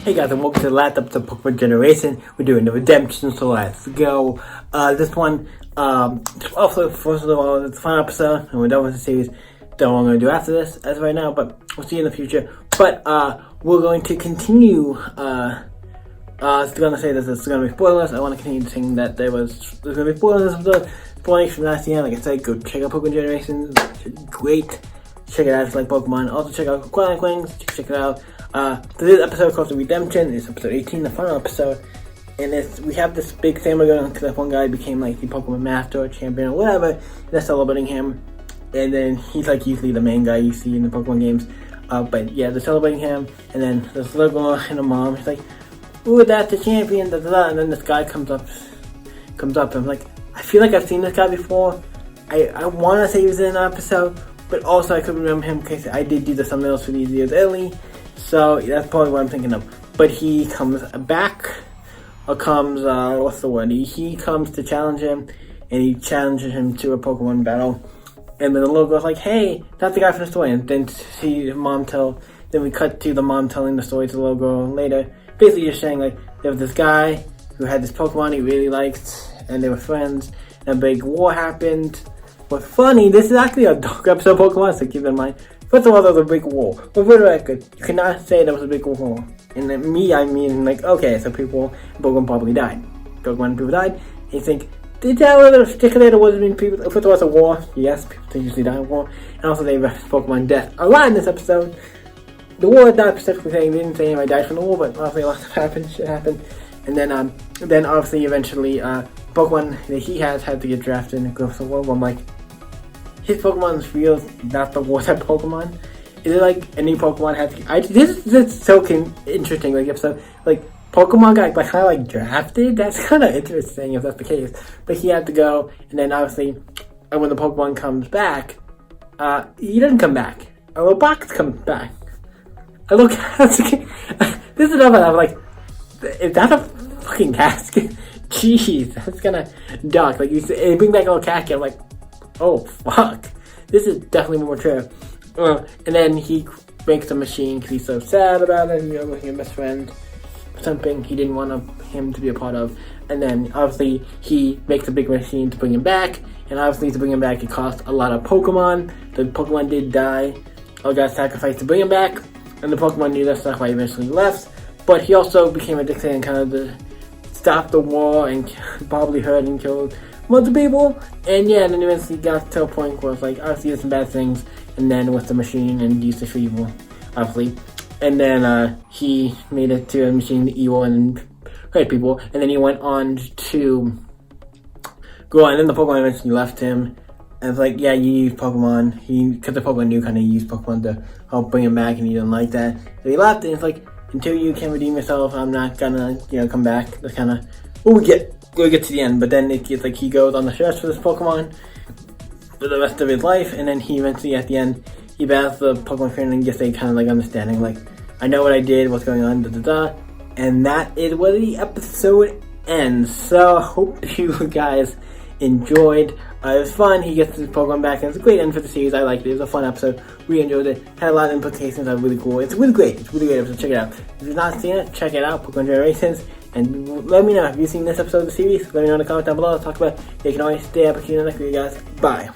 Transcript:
Hey guys, and welcome to the last episode of Pokemon Generation. We're doing the Redemption, so let's go. This one, also, first of all, it's the final episode, and we're done with the series. Don't know what I'm going to do after this, as of right now, but we'll see in the future. But, we're going to continue, I was going to say this is going to be spoilers. I want to continue saying that there's going to be spoilers in this episode. Spoilers from last year, like I said, go check out Pokemon Generation. It's great. Check it out if you like Pokemon. Also check out Quack Wings. Check it out. This episode called The Redemption. It's episode 18, the final episode. And we have this big thing going on because that one guy became like the Pokemon Master or Champion or whatever. And they're celebrating him. And then he's like usually the main guy you see in the Pokemon games. But yeah, they're celebrating him. And then there's a little girl and a mom. He's like, ooh, that's the champion, da da da. And then this guy comes up. And I'm like, I feel like I've seen this guy before. I want to say he was in an episode. But also I couldn't remember him because I did do the thumbnails for these years early. So that's probably what I'm thinking of. But he comes back, or comes, what's the word? He comes to challenge him, and he challenges him to a Pokemon battle. And then the little girl's like, hey, that's the guy from the story. And then then we cut to the mom telling the story to the little girl later. Basically just saying like, there was this guy who had this Pokemon he really liked, and they were friends, and a big war happened. But funny, this is actually a dark episode of Pokemon, so keep in mind. First of all, there was a big war. But for the record, you cannot say there was a big war. And then I mean, like, okay, so Pokemon probably died. Pokemon people died. And you think, did that really particularly there wasn't people? First of all, it's a war. Yes, people usually die in war. And also, they referenced Pokemon death a lot in this episode. The war is not specifically saying, they didn't say anybody died from the war, but obviously a lot of shit happened. And then obviously, eventually, Pokemon that he has had to get drafted and go to the war. I'm like, his Pokemon feels not the war type Pokemon. Is it like any Pokemon has to? This is so interesting. Like episode, like Pokemon got kind of like drafted. That's kind of interesting if that's the case. But he had to go, and then obviously, when the Pokemon comes back, he doesn't come back. A little box comes back. A little casket. This is another. I'm like, is that a fucking casket? Jeez, that's kind of dark. Like you bring back a little casket. I'm like, oh fuck, this is definitely more true. And then he makes a machine because he's so sad about it, with your best friend, something he didn't want him to be a part of. And then obviously he makes a big machine to bring him back, and obviously to bring him back it costs a lot of Pokemon. The Pokemon did die, all got sacrificed to bring him back, and the Pokemon knew that, so that's why he eventually left. But he also became addicted and kind of stopped the war and probably hurt and killed multiple people. And yeah, then eventually got to a point where it's like, obviously did some bad things, and then with the machine and used it for evil, obviously. And then he made it to a machine evil and hurt people, and then he went on to go on, and then the Pokemon eventually left him. And it's like, yeah, you use Pokemon. Because the Pokemon knew kind of used Pokemon to help bring him back, and he didn't like that. So he left, and it's like, until you can redeem yourself, I'm not gonna, come back. That's kind of what we get. We'll get to the end, but then it gets like he goes on the search for this Pokemon for the rest of his life, and then he eventually at the end he battles the Pokemon trainer and gets a kind of like understanding, like, I know what I did, what's going on, da da da. And that is where the episode ends. So I hope you guys enjoyed. It was fun. He gets his Pokemon back, and it's a great end for the series. I liked it. It was a fun episode. We enjoyed it. Had a lot of implications that were really cool. It's really great. It's a really great episode. Check it out. If you've not seen it, check it out. Pokemon Generations. And let me know if you've seen this episode of the series. Let me know in the comments down below. I'll talk about it. You can always stay up and see you in the next video, guys. Bye.